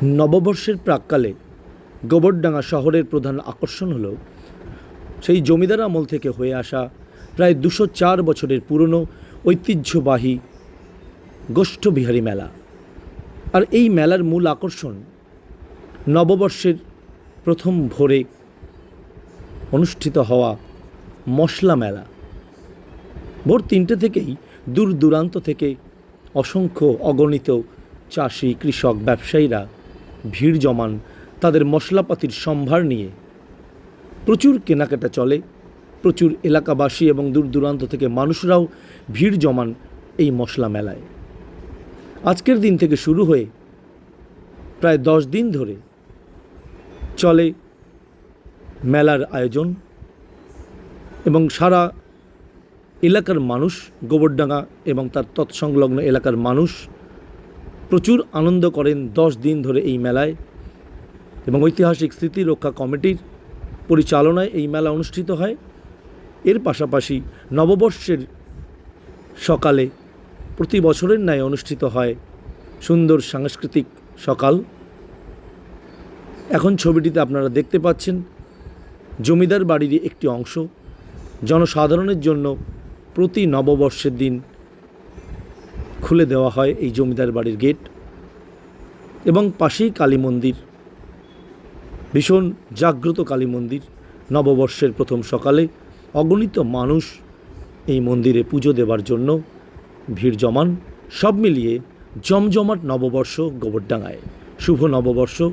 নববর্ষের প্রাক্কালে গোবরডাঙ্গা শহরের প্রধান আকর্ষণ হল সেই জমিদার আমল থেকে হয়ে আসা প্রায় 204 বছরের পুরনো ঐতিহ্যবাহী গোষ্ঠবিহারী মেলা। আর এই মেলার মূল আকর্ষণ নববর্ষের প্রথম ভোরে অনুষ্ঠিত হওয়া মশলা মেলা। ভোর 3টে থেকেই দূর দূরান্ত থেকে অসংখ্য অগণিত চাষি, কৃষক, ব্যবসায়ীরা ভিড় জমান তাদের মশলাপাতির সম্ভার নিয়ে। প্রচুর কেনাকাটা চলে, প্রচুর এলাকাবাসী এবং দূর দূরান্ত থেকে মানুষরাও ভিড় জমান এই মশলা মেলায়। আজকের দিন থেকে শুরু হয়ে প্রায় 10 দিন ধরে চলে মেলার আয়োজন এবং সারা এলাকার মানুষ, গোবরডাঙ্গা এবং তার তৎসংলগ্ন এলাকার মানুষ প্রচুর আনন্দ করেন 10 দিন ধরে এই মেলায়। এবং ঐতিহাসিক স্মৃতি রক্ষা কমিটির পরিচালনায় এই মেলা অনুষ্ঠিত হয়। এর পাশাপাশি নববর্ষের সকালে প্রতি বছরের ন্যায় অনুষ্ঠিত হয় সুন্দর সাংস্কৃতিক সকাল। এখন ছবিটিতে আপনারা দেখতে পাচ্ছেন জমিদার বাড়ির একটি অংশ। জনসাধারণের জন্য প্রতি নববর্ষের দিন খুলে দেওয়া হয় এই জমিদার বাড়ির গেট। এবং পাশেই কালী মন্দির, ভীষণ জাগ্রত কালী মন্দির। নববর্ষের প্রথম সকালে অগণিত মানুষ এই মন্দিরে পুজো দেওয়ার জন্য ভিড় জমান। সব মিলিয়ে জমজমাট নববর্ষ গোবরডাঙ্গায়। শুভ নববর্ষ।